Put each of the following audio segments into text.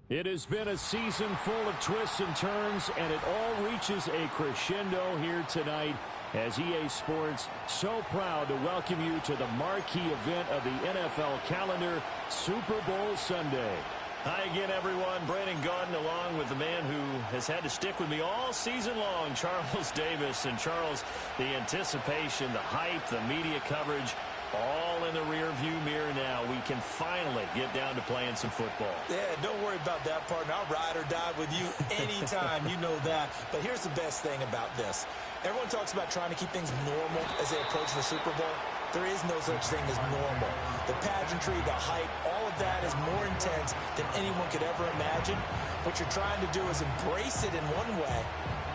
It has been a season full of twists and turns, and it all reaches a crescendo here tonight as EA Sports so proud to welcome you to the marquee event of the NFL calendar, Super Bowl Sunday. Hi again, everyone. Brandon Gaudin along with the man who has had to stick with me all season long, Charles Davis. And Charles, the anticipation, the hype, the media coverage, all in the rear-view mirror now. We can finally get down to playing some football. Yeah, don't worry about that, partner. I'll ride or die with you anytime. You know that. But here's the best thing about this. Everyone talks about trying to keep things normal as they approach the Super Bowl. There is no such thing as normal. The pageantry, the hype, all of that is more intense than anyone could ever imagine. What you're trying to do is embrace it in one way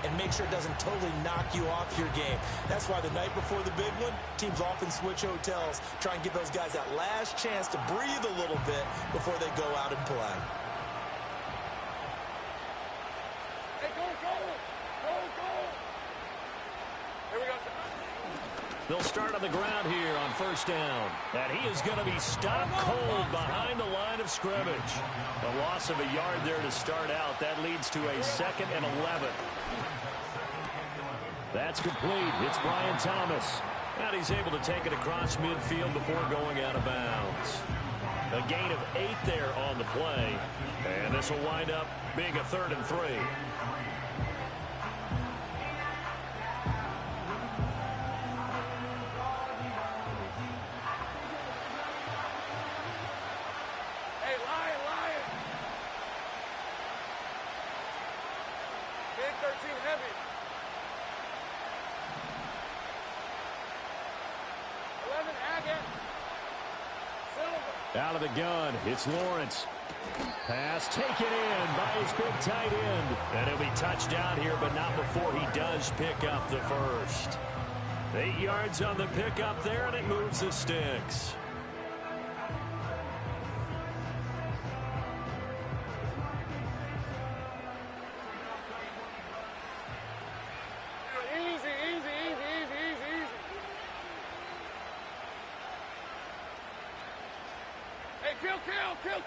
and make sure it doesn't totally knock you off your game. That's why the night before the big one, teams often switch hotels, try and give those guys that last chance to breathe a little bit before they go out and play. Hey, go! Here we go. They'll start on the ground here on first down. And he is going to be stopped cold behind the line of scrimmage. A loss of a yard there to start out. That leads to a 2nd and 11. That's complete. It's Brian Thomas. And he's able to take it across midfield before going out of bounds. A gain of 8 there on the play. And this will wind up being a 3rd and 3. Out of the gun, it's Lawrence. Pass taken in by his big tight end. And he'll be touched down here, but not before he does pick up the first. 8 yards on the pickup there, and it moves the sticks.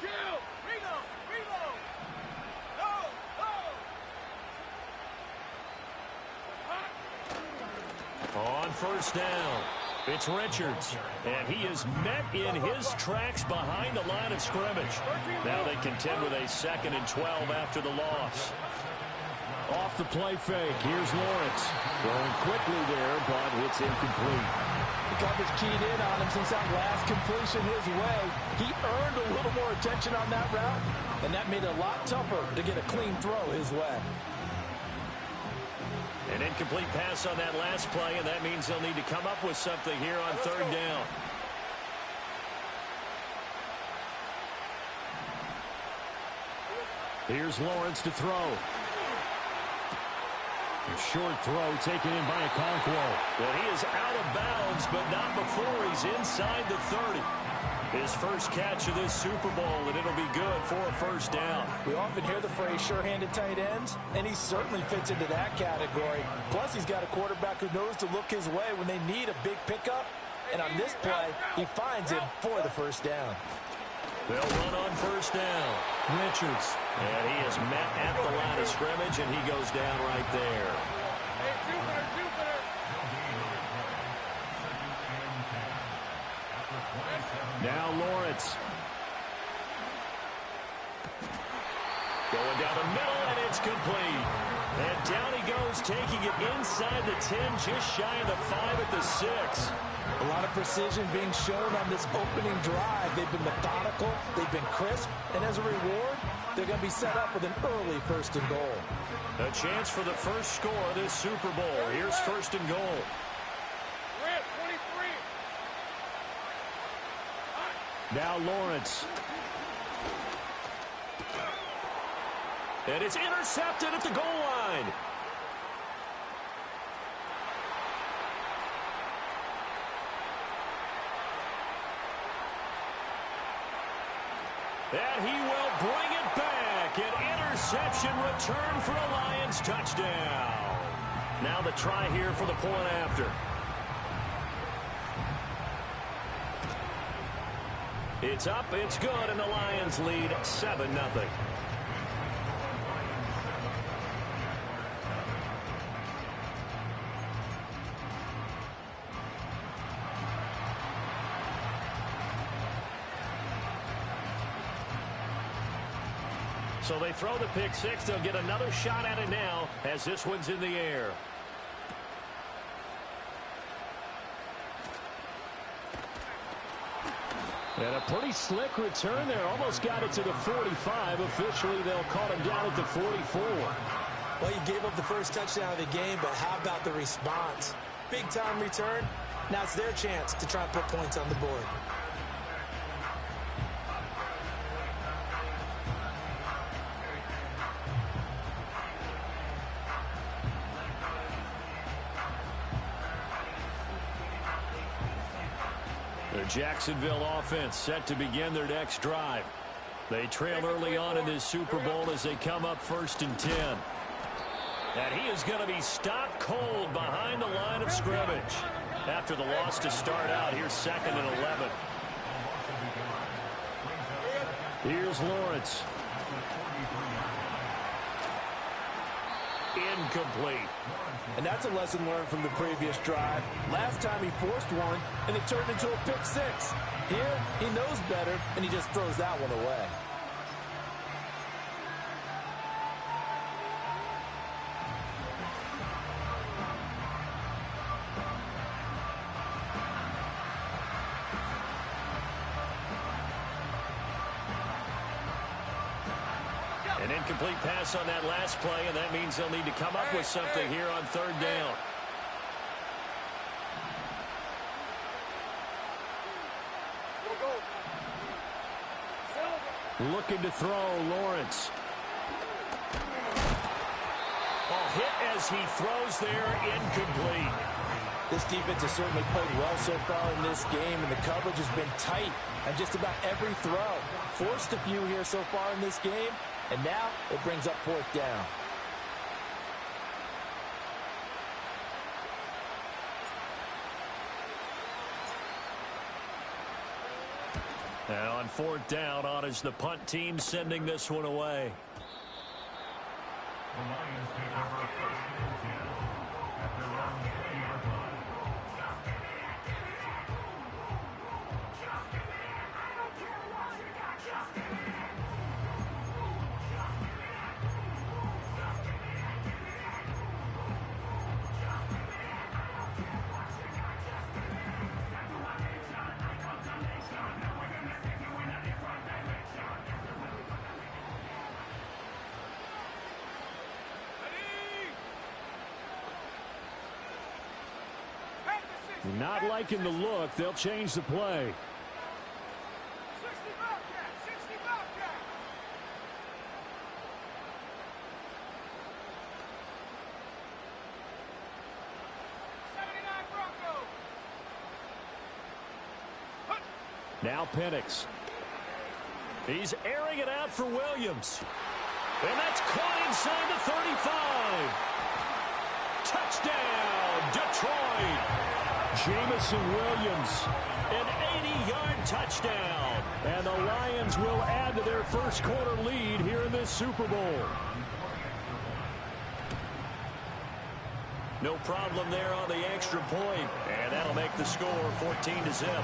Kill! Reload! Go! On first down, it's Richards. And he is met in his tracks behind the line of scrimmage. Now they contend with a 2nd and 12 after the loss. Off the play fake, here's Lawrence. Throwing quickly there, but it's incomplete. The coverage keyed in on him since that last completion his way. He earned a little more attention on that route, and that made it a lot tougher to get a clean throw his way. An incomplete pass on that last play, and that means they'll need to come up with something here on 3rd down. Here's Lawrence to throw. A short throw taken in by Okonkwo. Well, he is out of bounds, but not before he's inside the 30. His first catch of this Super Bowl, and it'll be good for a first down. We often hear the phrase sure-handed tight ends, and he certainly fits into that category. Plus, he's got a quarterback who knows to look his way when they need a big pickup. And on this play, he finds him for the first down. They'll run on first down. Richards. And he is met at the line of scrimmage, and he goes down right there. Hey, Jupiter! Now Lawrence. Going down the middle, and it's complete. And down he goes, taking it inside the 10, just shy of the 5 at the 6. A lot of precision being shown on this opening drive. They've been methodical, they've been crisp, and as a reward, they're going to be set up with an early 1st and goal. A chance for the first score of this Super Bowl. Here's 1st and goal. Red 23. Now Lawrence. And it's intercepted at the goal line. And he will bring it back. An interception return for a Lions touchdown. Now the try here for the point after. It's up, it's good, and the Lions lead 7-0. So they throw the pick six. They'll get another shot at it now as this one's in the air. And a pretty slick return there. Almost got it to the 45. Officially, they'll call him down at the 44. Well, you gave up the first touchdown of the game, but how about the response? Big-time return. Now it's their chance to try and put points on the board. The Jacksonville offense set to begin their next drive. They trail early on in this Super Bowl as they come up 1st and 10. And he is going to be stopped cold behind the line of scrimmage. After the loss to start out, here's 2nd and 11. Here's Lawrence. Incomplete. And that's a lesson learned from the previous drive. Last time he forced one, and it turned into a pick six. Here, he knows better, and he just throws that one away. An incomplete pass on that last play, and that means they'll need to come up with something here on 3rd down. Looking to throw, Lawrence. Ball hit as he throws there, incomplete. This defense has certainly played well so far in this game, and the coverage has been tight on just about every throw. Forced a few here so far in this game, and now it brings up 4th down. Now on 4th down, on is the punt team sending this one away. The Lions take over 1st and 10 at their own 10-yard line. Not liking the look. They'll change the play. 60 Bobcat! 60 Bobcat! Now Penix. He's airing it out for Williams. And that's caught inside the 35. Touchdown, Detroit. Jamison Williams. An 80-yard touchdown. And the Lions will add to their first quarter lead here in this Super Bowl. No problem there on the extra point. And that'll make the score 14-0.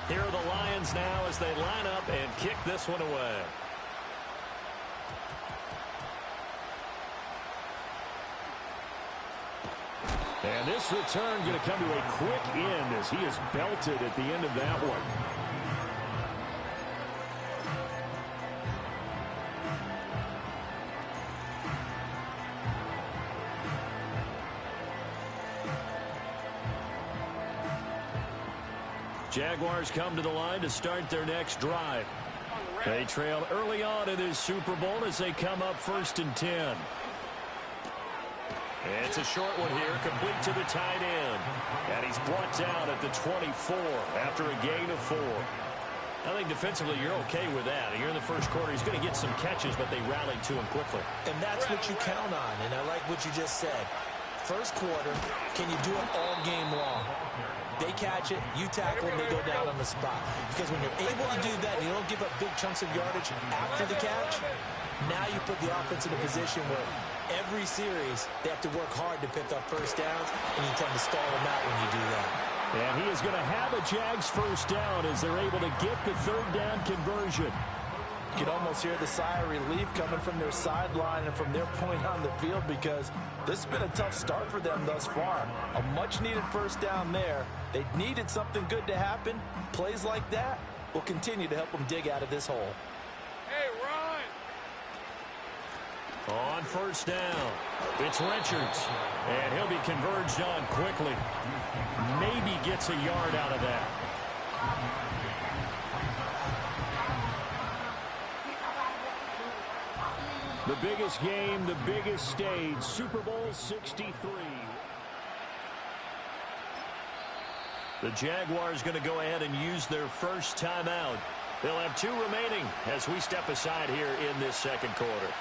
Here are the Lions now as they line up and kick this one away. And this return going to come to a quick end as he is belted at the end of that one. Jaguars come to the line to start their next drive. They trail early on in this Super Bowl as they come up 1st and 10. It's a short one here, complete to the tight end. And he's brought down at the 24 after a gain of 4. I think defensively you're okay with that. You're in the first quarter. He's going to get some catches, but they rallied to him quickly. And that's what you count on, and I like what you just said. First quarter, can you do it all game long? They catch it, you tackle, and they go down on the spot. Because when you're able to do that, and you don't give up big chunks of yardage after the catch, now you put the offense in a position where every series they have to work hard to pick up first downs, and you tend to stall them out when you do that. And he is going to have a Jags first down as they're able to get the third down conversion. You can almost hear the sigh of relief coming from their sideline and from their point on the field, because this has been a tough start for them thus far. A much-needed first down there. They needed something good to happen. Plays like that will continue to help them dig out of this hole. Hey, run! On first down, it's Richards, and he'll be converged on quickly. Maybe gets a yard out of that. The biggest game, the biggest stage, Super Bowl 63. The Jaguars going to go ahead and use their first timeout. They'll have 2 remaining as we step aside here in this second quarter.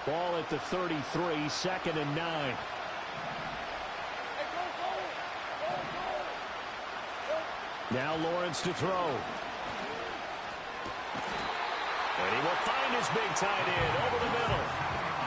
Ball at the 33, 2nd and 9. Now Lawrence to throw. And he will find his big tight end over the middle.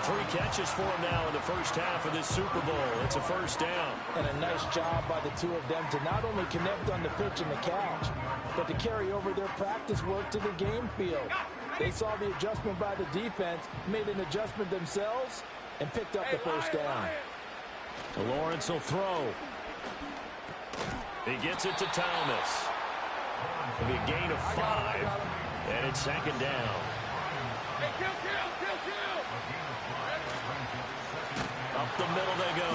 3 catches for him now in the first half of this Super Bowl. It's a first down. And a nice job by the two of them to not only connect on the pitch and the catch, but to carry over their practice work to the game field. They saw the adjustment by the defense, made an adjustment themselves, and picked up the first down. Lawrence will throw. He gets it to Thomas. It'll be a gain of 5, and it's 2nd down. Hey, kill! Up the middle they go.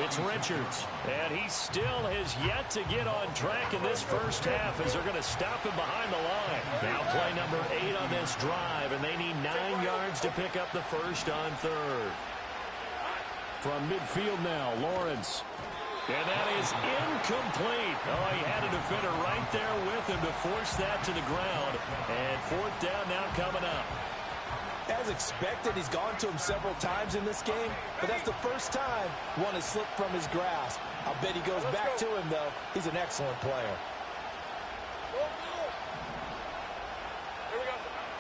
It's Richards, and he still has yet to get on track in this first half as they're going to stop him behind the line. Now play number 8 on this drive, and they need 9 yards to pick up the first on 3rd. From midfield now, Lawrence. And that is incomplete. Oh, he had a defender right there with him to force that to the ground. And 4th down now coming up. As expected, he's gone to him several times in this game, but that's the first time one has slipped from his grasp. I'll bet he goes back to him, though. He's an excellent player.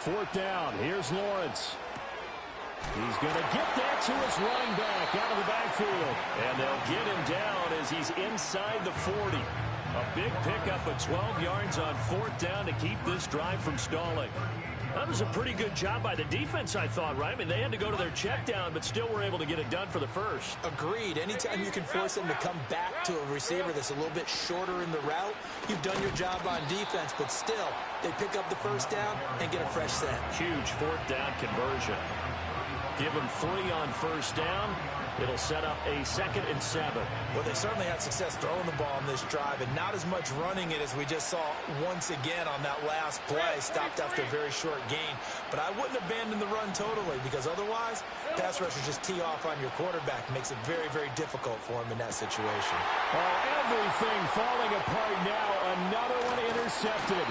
4th down. Here's Lawrence. He's going to get that to his running back out of the backfield. And they'll get him down as he's inside the 40. A big pickup of 12 yards on 4th down to keep this drive from stalling. That was a pretty good job by the defense, I thought, right? I mean, they had to go to their check down, but still were able to get it done for the first. Agreed. Anytime you can force them to come back to a receiver that's a little bit shorter in the route, you've done your job on defense, but still, they pick up the first down and get a fresh set. Huge 4th down conversion. Give them 3 on first down. It'll set up a 2nd and 7. Well, they certainly had success throwing the ball on this drive, and not as much running it as we just saw once again on that last play. Stopped after a very short gain. But I wouldn't abandon the run totally, because otherwise, pass rushers just tee off on your quarterback. It makes it very, very difficult for him in that situation. Oh, everything falling apart now. Another one intercepted.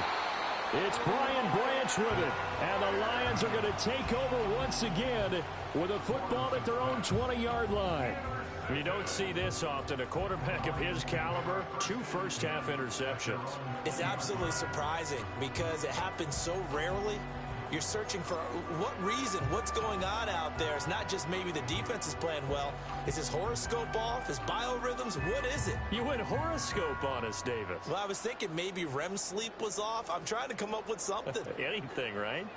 It's Brian Branch with it, and the Lions are going to take over once again with a football at their own 20-yard line. You don't see this often. A quarterback of his caliber, 2 first-half interceptions. It's absolutely surprising because it happens so rarely. You're searching for what reason, what's going on out there. It's not just maybe the defense is playing well. Is his horoscope off? His biorhythms? What is it? You went horoscope on us, Davis. Well, I was thinking maybe REM sleep was off. I'm trying to come up with something. Anything, right?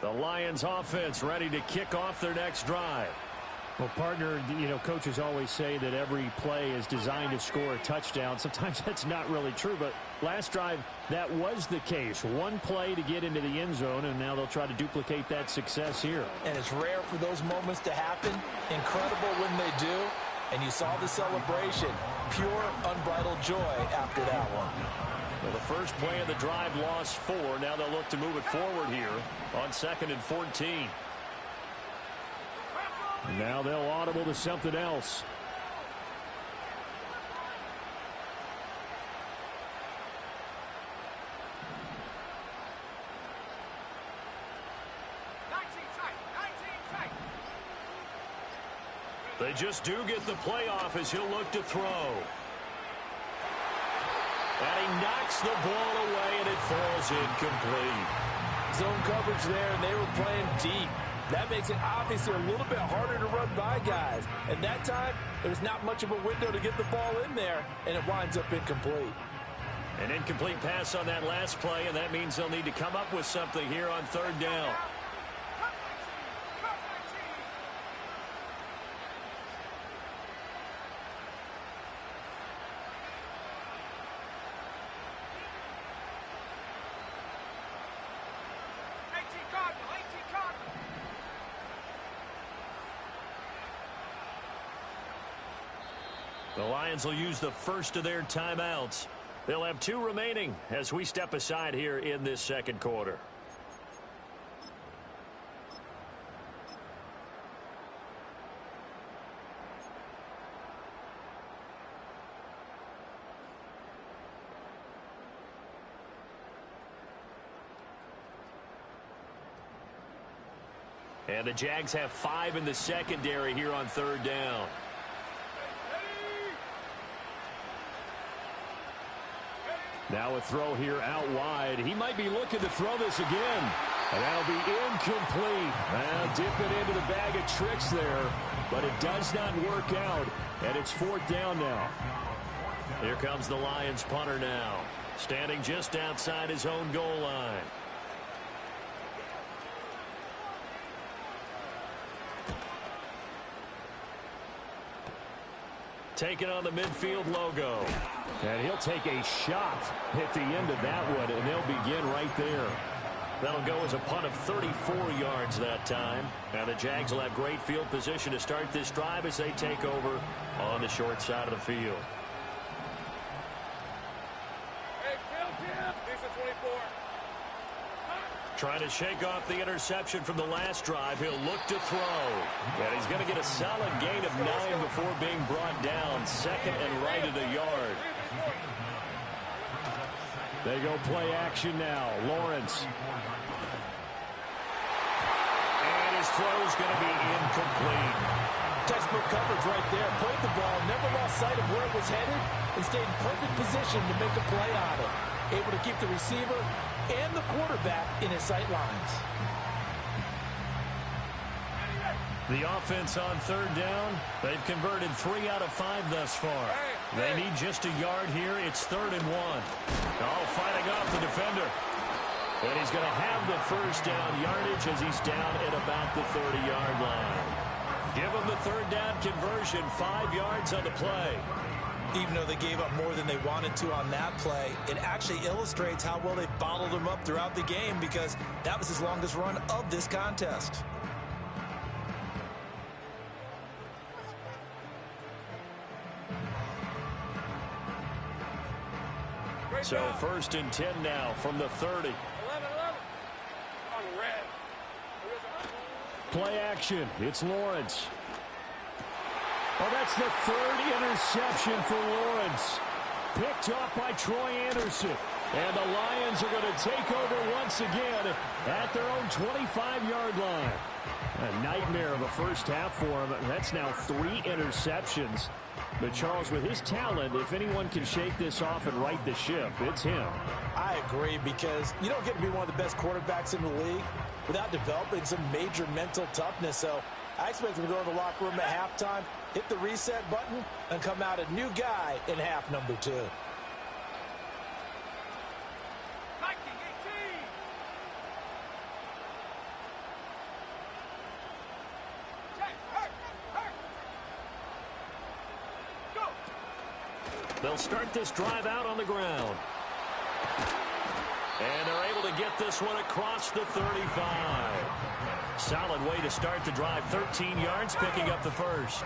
The Lions offense ready to kick off their next drive. Well, partner, you know, coaches always say that every play is designed to score a touchdown. Sometimes that's not really true, but last drive, that was the case. One play to get into the end zone, and now they'll try to duplicate that success here. And it's rare for those moments to happen. Incredible when they do. And you saw the celebration. Pure, unbridled joy after that one. Well, the first play of the drive lost 4. Now they'll look to move it forward here on 2nd and 14. Now they'll audible to something else. They just do get the playoff as he'll look to throw. And he knocks the ball away, and it falls incomplete. Zone coverage there, and they were playing deep. That makes it obviously a little bit harder to run by guys. And that time, there's not much of a window to get the ball in there, and it winds up incomplete. An incomplete pass on that last play, and that means they'll need to come up with something here on third down. The Lions will use the first of their timeouts. They'll have 2 remaining as we step aside here in this second quarter. And the Jags have 5 in the secondary here on third down. Now a throw here out wide. He might be looking to throw this again. And that'll be incomplete. Dipping into the bag of tricks there. But it does not work out. And it's 4th down now. Here comes the Lions punter now. Standing just outside his own goal line. Taking on the midfield logo. And he'll take a shot at the end of that one, and they'll begin right there. That'll go as a punt of 34 yards that time. Now the Jags will have great field position to start this drive as they take over on the short side of the field. Hey, kill him. He's a 24. Trying to shake off the interception from the last drive. He'll look to throw. And he's going to get a solid gain of 9 before being brought down. Second and right at a yard. They go play action now. Lawrence. And his throw's going to be incomplete. Textbook coverage right there. Played the ball, never lost sight of where it was headed, and stayed in perfect position to make a play on it. Able to keep the receiver and the quarterback in his sight lines. The offense on third down, they've converted 3 out of 5 thus far. They need just a yard here. It's 3rd and 1. All fighting off the defender. And he's going to have the first down yardage as he's down at about the 30-yard line. Give him the third down conversion, 5 yards on the play. Even though they gave up more than they wanted to on that play, it actually illustrates how well they bottled them up throughout the game, because that was his longest run of this contest. So 1st and 10 now from the 30. 11. On red. Play action. It's Lawrence. Oh, that's the 3rd interception for Lawrence. Picked off by Troy Anderson. And the Lions are going to take over once again at their own 25-yard line. A nightmare of a first half for him. That's now 3 interceptions. But, Charles, with his talent, if anyone can shake this off and right the ship, it's him. I agree, because you don't get to be one of the best quarterbacks in the league without developing some major mental toughness. So I expect him to go in the locker room at halftime, hit the reset button, and come out a new guy in half number 2. They'll start this drive out on the ground. And they're able to get this one across the 35. Solid way to start the drive. 13 yards, picking up the first.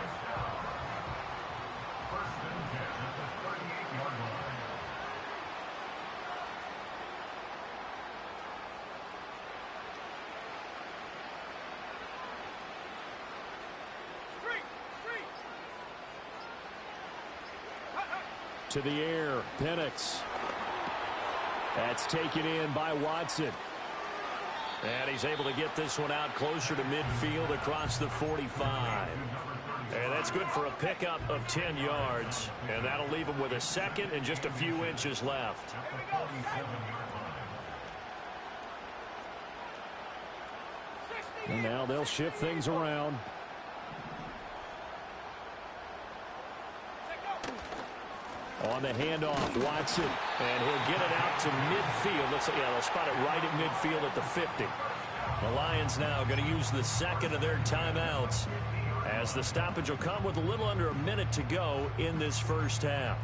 To the air, Penix. That's taken in by Watson. And he's able to get this one out closer to midfield across the 45. And that's good for a pickup of 10 yards. And that'll leave them with a second and just a few inches left. And now they'll shift things around. On the handoff, Watson. And he'll get it out to midfield. They'll spot it right at midfield at the 50. The Lions now going to use the second of their timeouts, as the stoppage will come with a little under a minute to go in this first half.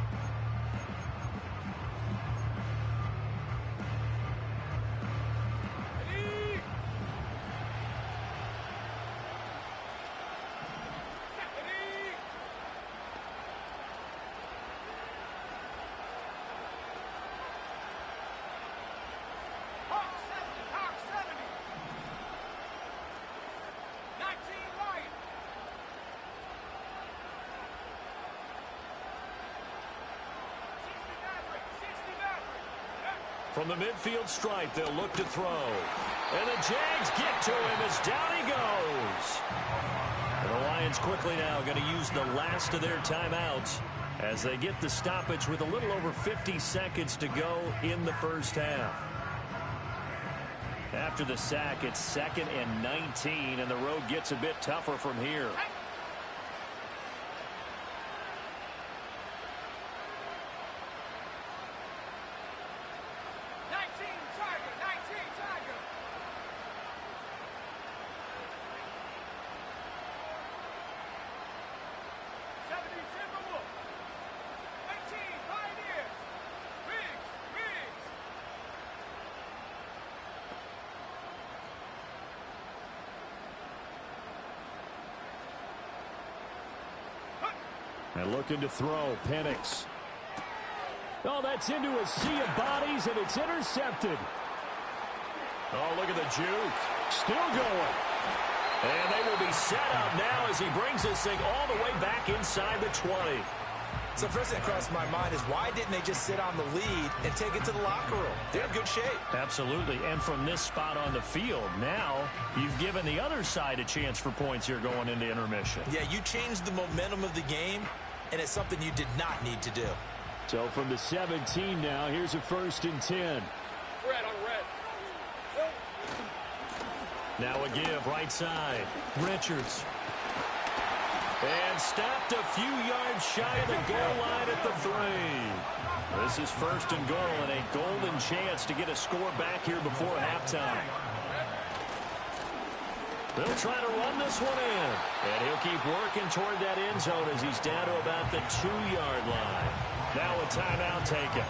From the midfield stripe, they'll look to throw. And the Jags get to him as down he goes. And the Lions quickly now going to use the last of their timeouts as they get the stoppage with a little over 50 seconds to go in the first half. After the sack, it's 2nd and 19, and the road gets a bit tougher from here. And looking to throw, Penix. Oh, that's into a sea of bodies, and it's intercepted. Oh, look at the juke. Still going. And they will be set up now as he brings this thing all the way back inside the 20. So first thing that crossed my mind is, why didn't they just sit on the lead and take it to the locker room? They're in good shape. Absolutely. And from this spot on the field, now you've given the other side a chance for points here going into intermission. Yeah, you changed the momentum of the game, and it's something you did not need to do. So from the 17 now, here's a 1st and 10. Red on red. Now a give right side. Richards. And stopped a few yards shy of the goal line at the 3. This is 1st and goal and a golden chance to get a score back here before halftime. They'll try to run this one in. And he'll keep working toward that end zone as he's down to about the 2-yard line. Now a timeout taken.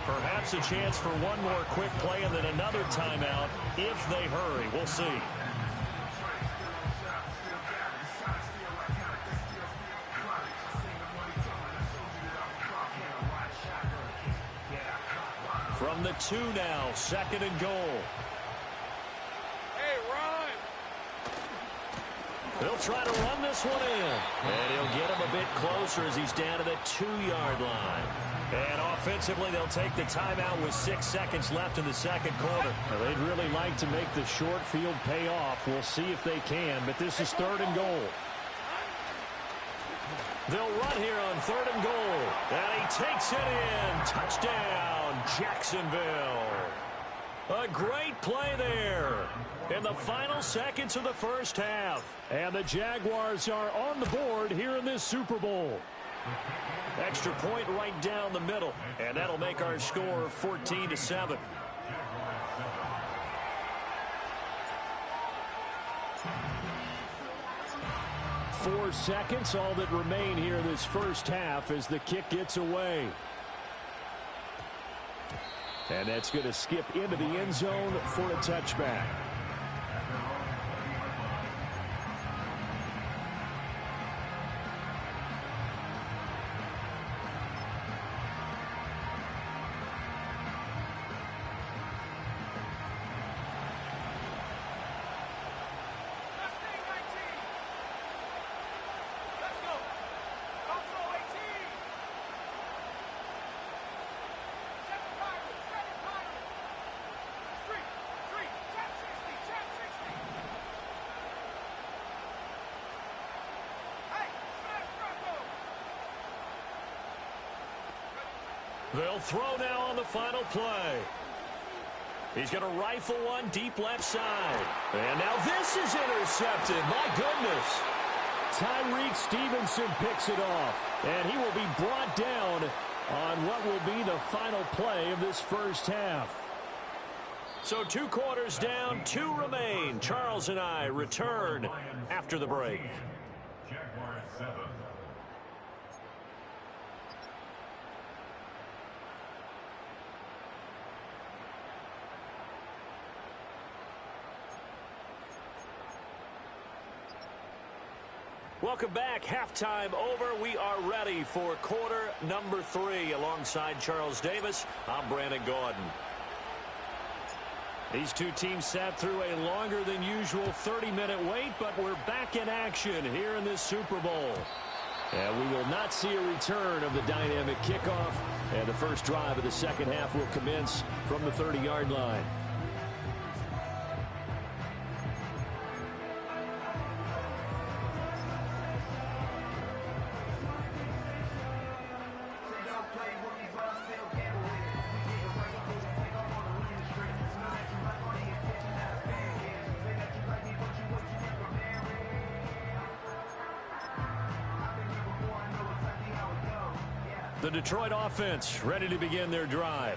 Perhaps a chance for one more quick play and then another timeout if they hurry. We'll see. From the 2 now, 2nd and goal. Hey, run! They'll try to run this one in. And he'll get him a bit closer as he's down to the 2-yard line. And offensively, they'll take the timeout with 6 seconds left in the second quarter. Well, they'd really like to make the short field pay off. We'll see if they can, but this is 3rd and goal. They'll run here on 3rd and goal. And he takes it in. Touchdown, Jacksonville. A great play there in the final seconds of the first half. And the Jaguars are on the board here in this Super Bowl. Extra point right down the middle. And that'll make our score 14-7. Four seconds, all that remain here this first half as the kick gets away. And that's going to skip into the end zone for a touchback. They'll throw now on the final play. He's going to rifle one deep left side. And now this is intercepted. My goodness. Tyreek Stevenson picks it off, and he will be brought down on what will be the final play of this first half. So 2 quarters down, 2 remain. Charles and I return after the break. Jaguars 7. Welcome back. Halftime over. We are ready for quarter number 3. Alongside Charles Davis, I'm Brandon Gordon. These two teams sat through a longer than usual 30-minute wait, but we're back in action here in this Super Bowl. And we will not see a return of the dynamic kickoff, and the first drive of the second half will commence from the 30-yard line. The Detroit offense ready to begin their drive.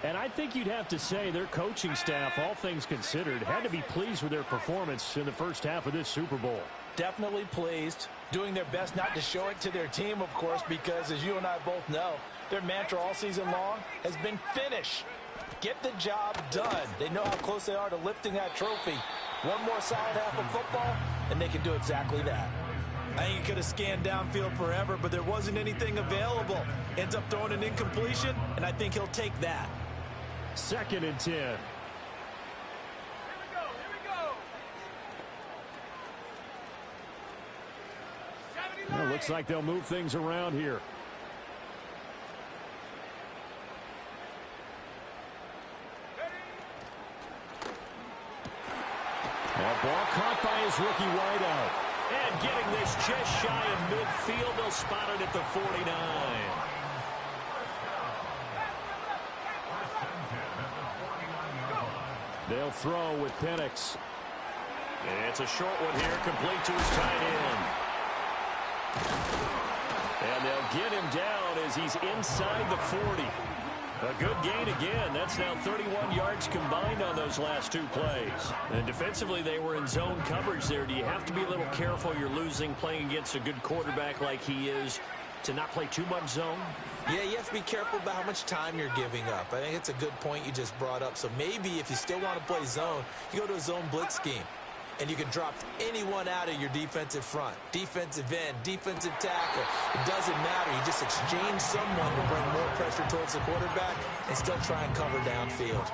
And I think you'd have to say their coaching staff, all things considered, had to be pleased with their performance in the first half of this Super Bowl. Definitely pleased, doing their best not to show it to their team, of course, because as you and I both know, their mantra all season long has been finish. Get the job done. They know how close they are to lifting that trophy. One more solid half of football, and they can do exactly that. I think he could have scanned downfield forever, but there wasn't anything available. Ends up throwing an incompletion, and I think he'll take that. 2nd and 10. Here we go. Well, looks like they'll move things around here. That ball caught by his rookie wideout. And getting this just shy of midfield. They'll spot it at the 49. They'll throw with Penix. It's a short one here, complete to his tight end. And they'll get him down as he's inside the 40. A good gain again. That's now 31 yards combined on those last 2 plays. And defensively, they were in zone coverage there. Do you have to be a little careful? You're losing, playing against a good quarterback like he is, to not play too much zone? Yeah, you have to be careful about how much time you're giving up. I think it's a good point you just brought up. So maybe if you still want to play zone, you go to a zone blitz scheme. And you can drop anyone out of your defensive front. Defensive end, defensive tackle. It doesn't matter. You just exchange someone to bring more pressure towards the quarterback and still try and cover downfield.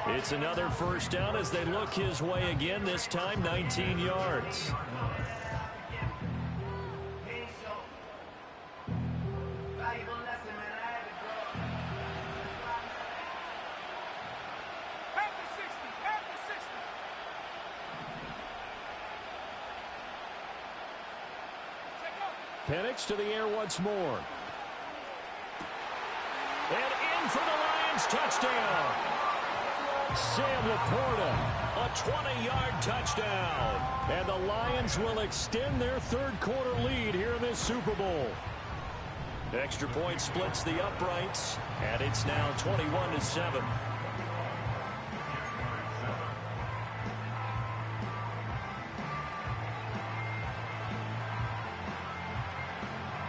It's another first down as they look his way again, this time 19 yards. Penix to the air once more. And in for the Lions, touchdown. Sam Laporta. A 20-yard touchdown. And the Lions will extend their 3rd quarter lead here in this Super Bowl. Extra point splits the uprights, and it's now 21-7.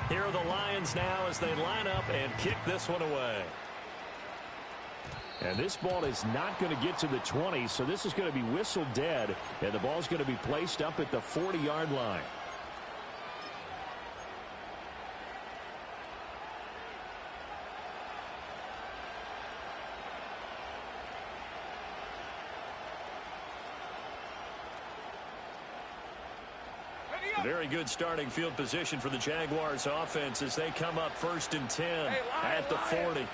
Here are the Lions now as they line up and kick this one away. And this ball is not going to get to the 20, so this is going to be whistled dead, and the ball's going to be placed up at the 40-yard line. Very good starting field position for the Jaguars offense as they come up 1st and 10 at the 40. Here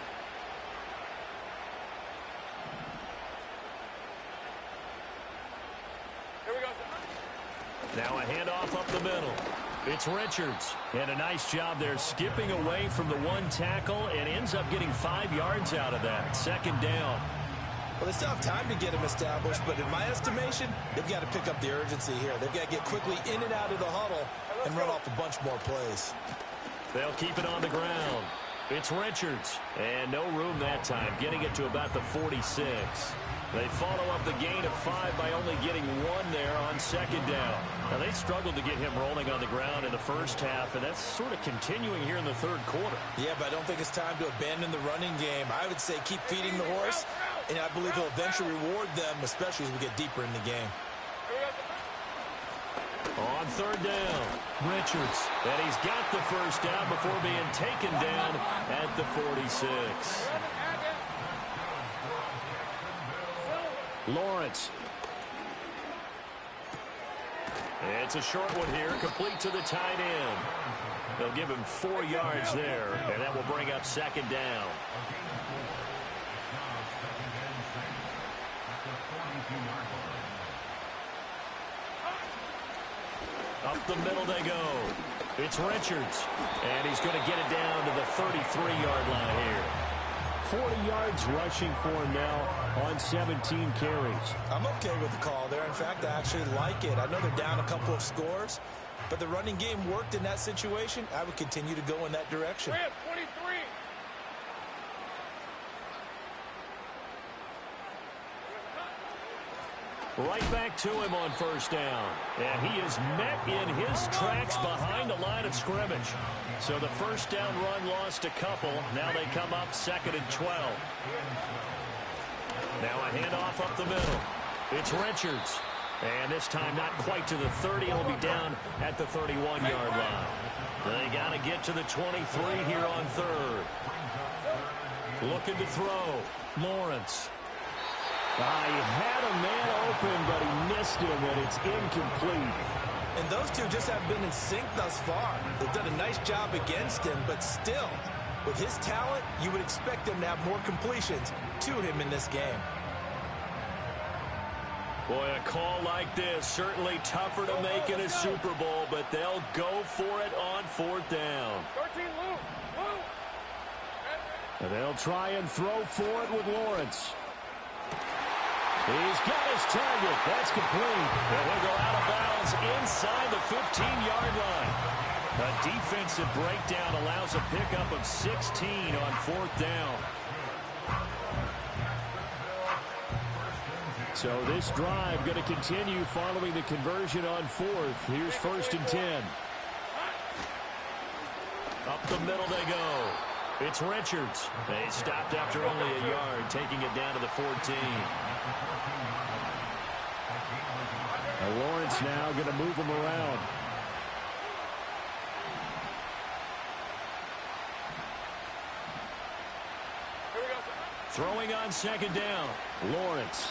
we go. Now a handoff up the middle. It's Richards. And a nice job there skipping away from the one tackle and ends up getting 5 yards out of that. Second down. Well, they still have time to get him established, but in my estimation, they've got to pick up the urgency here. They've got to get quickly in and out of the huddle and run off a bunch more plays. They'll keep it on the ground. It's Richards. And no room that time, getting it to about the 46. They follow up the gain of 5 by only getting 1 there on second down. Now, they struggled to get him rolling on the ground in the first half, and that's sort of continuing here in the third quarter. Yeah, but I don't think it's time to abandon the running game. I would say keep feeding the horse, and I believe he'll eventually reward them, especially as we get deeper in the game. On third down, Richards. And he's got the first down before being taken down at the 46. Lawrence. It's a short one here, complete to the tight end. They'll give him 4 yards there, and that will bring up second down. Up the middle they go. It's Richards, and he's going to get it down to the 33-yard line here. 40 yards rushing for him now on 17 carries. I'm okay with the call there. In fact, I actually like it. I know they're down a couple of scores, but the running game worked in that situation. I would continue to go in that direction. 23. Right back to him on first down. And he is met in his tracks behind the line of scrimmage. So the first down run lost a couple. Now they come up second and 12. Now a handoff up the middle. It's Richards. And this time not quite to the 30. He'll be down at the 31-yard line. They got to get to the 23 here on third. Looking to throw. Lawrence. He had a man open, but he missed him, and it's incomplete. And those two just have been in sync thus far. They've done a nice job against him, but still, with his talent, you would expect them to have more completions to him in this game. Boy, a call like this, certainly tougher to make in a Super Bowl, but they'll go for it on fourth down. 13, Lou. And they'll try and throw for it with Lawrence. He's got his target. That's complete. And he'll go out of bounds inside the 15-yard line. A defensive breakdown allows a pickup of 16 on fourth down. So this drive going to continue following the conversion on fourth. Here's first and 10. Up the middle they go. It's Richards. They stopped after only a yard, taking it down to the 14. Now Lawrence now going to move him around. Throwing on second down. Lawrence.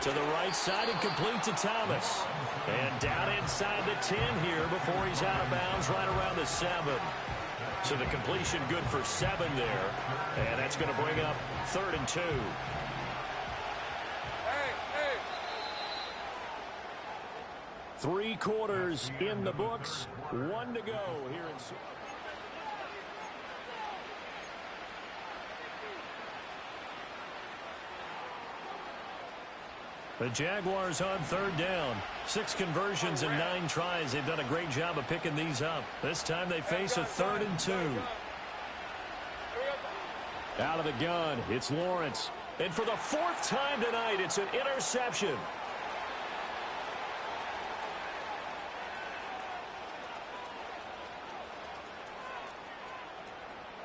To the right side and complete to Thomas. And down inside the 10 here before he's out of bounds right around the 7. So the completion good for 7 there. And that's going to bring up third and 2. Hey. 3 quarters in the books. 1 to go here in. The Jaguars on third down. 6 conversions and 9 tries. They've done a great job of picking these up. This time they face a third and 2. Out of the gun, it's Lawrence. And for the 4th time tonight, it's an interception.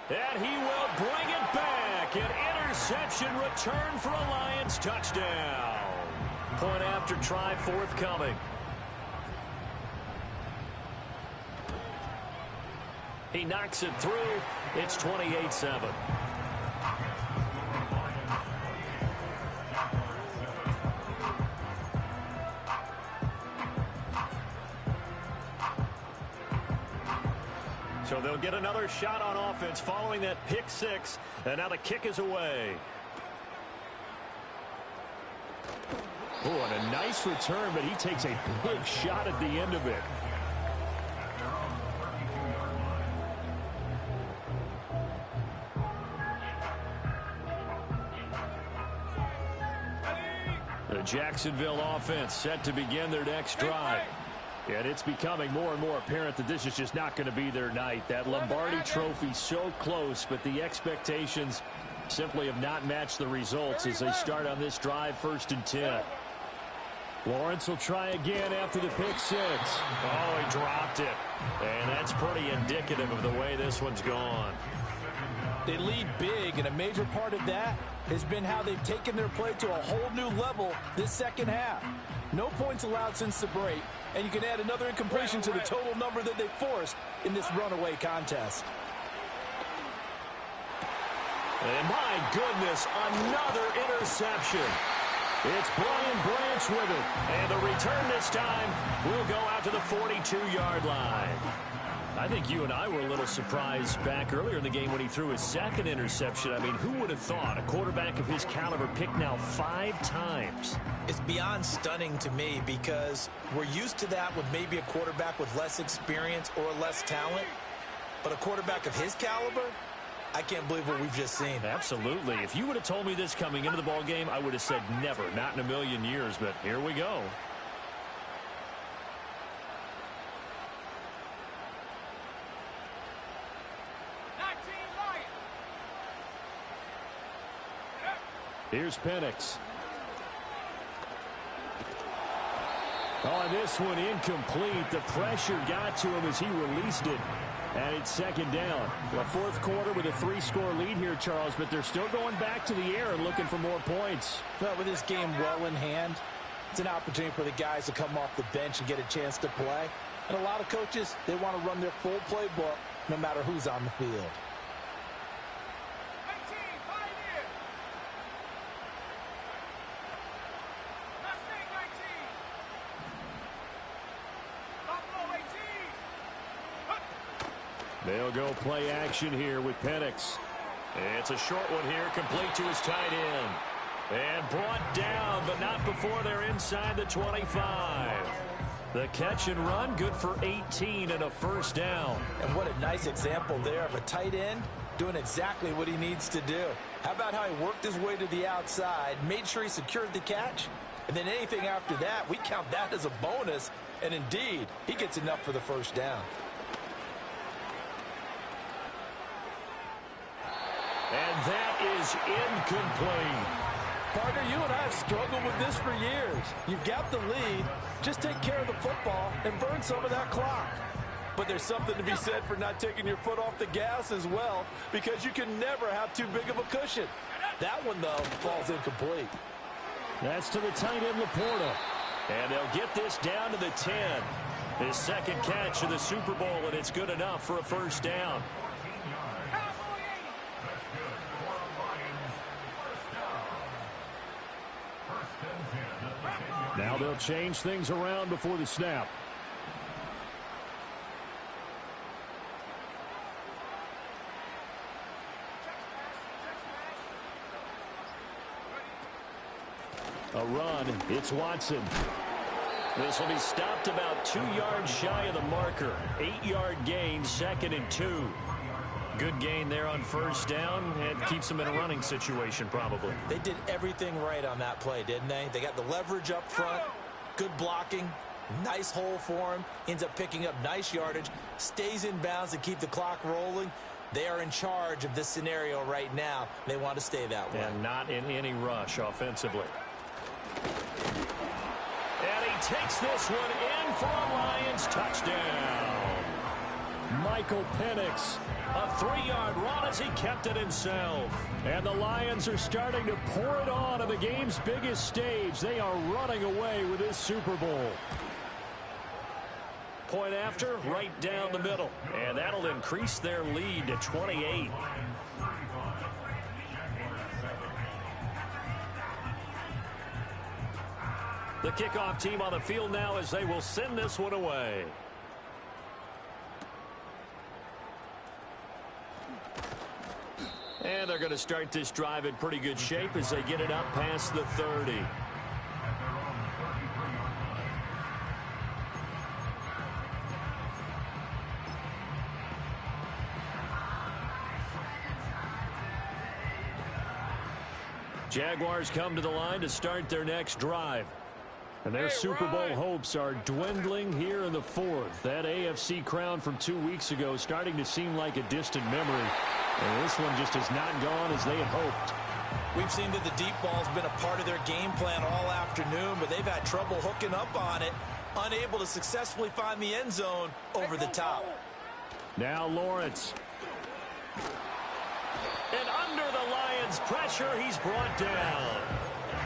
And he will bring it back. An interception return for a Lions touchdown. Point after try forthcoming. He knocks it through. It's 28-7. So they'll get another shot on offense following that pick 6. And now the kick is away. Oh, and a nice return, but he takes a big shot at the end of it. The Jacksonville offense set to begin their next drive. And it's becoming more and more apparent that this is just not going to be their night. That Lombardi trophy so close, but the expectations simply have not matched the results as they start on this drive, 1st and 10. Lawrence will try again after the pick six. Oh, he dropped it. And that's pretty indicative of the way this one's gone. They lead big, and a major part of that has been how they've taken their play to a whole new level this second half. No points allowed since the break, and you can add another incompletion to the total number that they forced in this runaway contest. And my goodness, another interception. It's Brian Branch with it. And the return this time will go out to the 42-yard line. I think you and I were a little surprised back earlier in the game when he threw his second interception. I mean, who would have thought a quarterback of his caliber picked now 5 times? It's beyond stunning to me because we're used to that with maybe a quarterback with less experience or less talent. But a quarterback of his caliber, I can't believe what we've just seen. Absolutely. If you would have told me this coming into the ball game, I would have said never, not in a million years. But here we go. Here's Penix. On this one, incomplete. The pressure got to him as he released it. And it's 2nd down. The 4th quarter with a 3-score lead here, Charles, but they're still going back to the air and looking for more points. But with this game well in hand, it's an opportunity for the guys to come off the bench and get a chance to play. And a lot of coaches, they want to run their full playbook no matter who's on the field. They'll go play action here with Penix. It's a short one here, complete to his tight end. And brought down, but not before they're inside the 25. The catch and run, good for 18 and a 1st down. And what a nice example there of a tight end doing exactly what he needs to do. How about how he worked his way to the outside, made sure he secured the catch, and then anything after that, we count that as a bonus. And indeed, he gets enough for the 1st down. And that is incomplete. Partner, you and I have struggled with this for years. You've got the lead. Just take care of the football and burn some of that clock. But there's something to be said for not taking your foot off the gas as well, because you can never have too big of a cushion. That one, though, falls incomplete. That's to the tight end, Laporta. And they'll get this down to the 10. His 2nd catch of the Super Bowl, and it's good enough for a 1st down. Now they'll change things around before the snap. A run. It's Watson. This will be stopped about 2 yards shy of the marker. 8-yard gain, 2nd and 2. Good gain there on 1st down, and keeps them in a running situation probably. They did everything right on that play, didn't they? They got the leverage up front, good blocking, nice hole for him, ends up picking up nice yardage, stays in bounds to keep the clock rolling. They are in charge of this scenario right now. They want to stay that way. And not in any rush offensively. And he takes this one in for a Lions touchdown. Michael Penix. A 3-yard run as he kept it himself. And the Lions are starting to pour it on the game's biggest stage. They are running away with this Super Bowl. Point after, right down the middle. And that'll increase their lead to 28. The kickoff team on the field now as they will send this one away. And they're going to start this drive in pretty good shape as they get it up past the 30. Jaguars come to the line to start their next drive. And their Super Bowl hopes are dwindling here in the fourth. That AFC crown from 2 weeks ago starting to seem like a distant memory. And this one just has not gone as they had hoped. We've seen that the deep ball's been a part of their game plan all afternoon, but they've had trouble hooking up on it, unable to successfully find the end zone over the top. Now Lawrence. And under the Lions' pressure, he's brought down.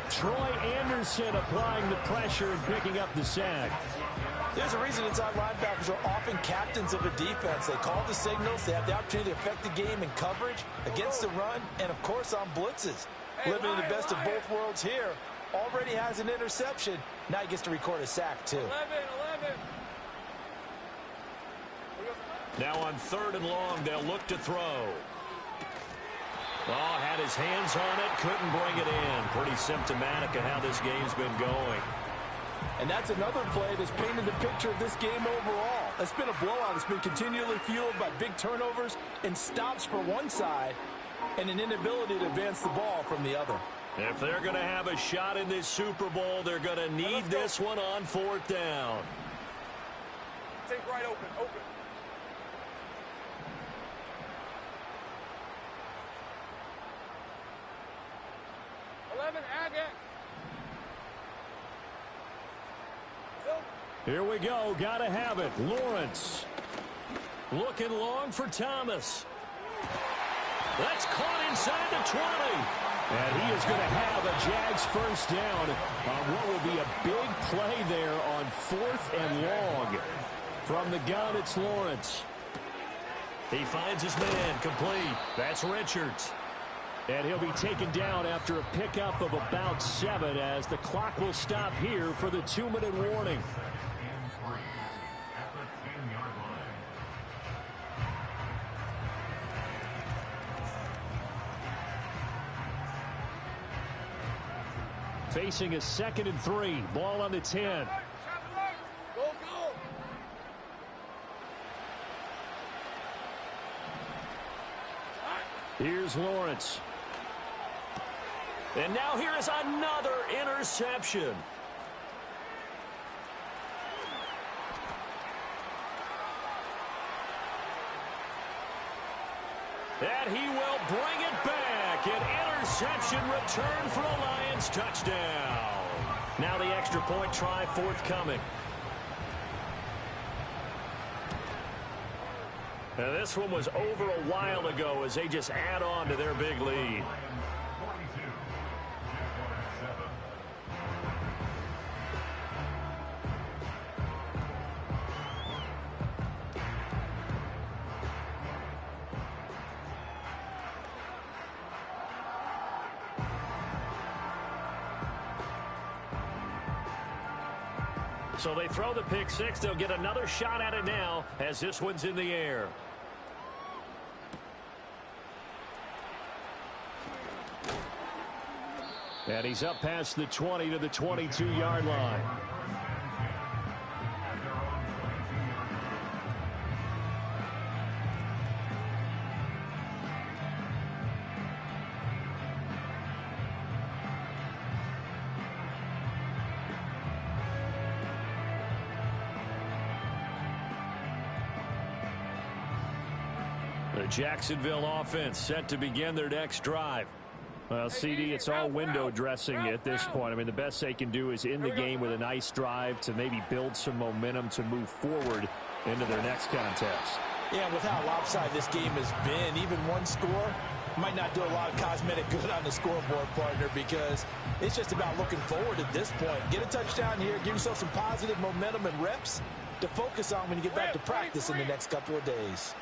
Troy Anderson applying the pressure and picking up the sack. There's a reason inside linebackers are often captains of a defense. They call the signals. They have the opportunity to affect the game in coverage, against the run, and, of course, on blitzes. Living in the best of both worlds here. Already has an interception. Now he gets to record a sack, too. 11. Now on 3rd and long, they'll look to throw. Oh, had his hands on it, couldn't bring it in. Pretty symptomatic of how this game's been going. And that's another play that's painted the picture of this game overall. It's been a blowout. It's been continually fueled by big turnovers and stops for one side and an inability to advance the ball from the other. If they're going to have a shot in this Super Bowl, they're going to need this one on 4th down. Take right open. 11, Agate. Here we go. Got to have it. Lawrence. Looking long for Thomas. That's caught inside the 20. And he is going to have a Jags first down on what will be a big play there on 4th and long. From the gun, it's Lawrence. He finds his man complete. That's Richards. And he'll be taken down after a pickup of about 7 as the clock will stop here for the 2-minute warning. Facing a 2nd and 3. Ball on the 10. Go. Here's Lawrence. And now here is another interception. And he will bring it back. An interception return for a Lions touchdown. Now the extra point try forthcoming. Now this one was over a while ago as they just add on to their big lead. So they throw the pick six. They'll get another shot at it now as this one's in the air. And he's up past the 20 to the 22-yard line. The Jacksonville offense set to begin their next drive. Well, CD, it's all window dressing at this point. I mean, the best they can do is end the game with a nice drive to maybe build some momentum to move forward into their next contest. Yeah, with how lopsided this game has been, even one score might not do a lot of cosmetic good on the scoreboard, partner, because it's just about looking forward at this point. Get a touchdown here, give yourself some positive momentum and reps to focus on when you get back to practice in the next couple of days.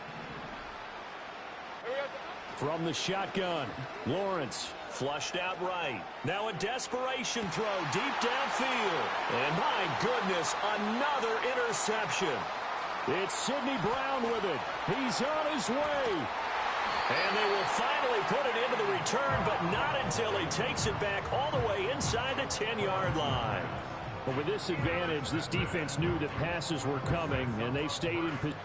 From the shotgun, Lawrence. Flushed out right. Now a desperation throw deep downfield. And my goodness, another interception. It's Sidney Brown with it. He's on his way. And they will finally put it into the return, but not until he takes it back all the way inside the 10-yard line. Well, with this advantage, this defense knew that passes were coming, and they stayed in position.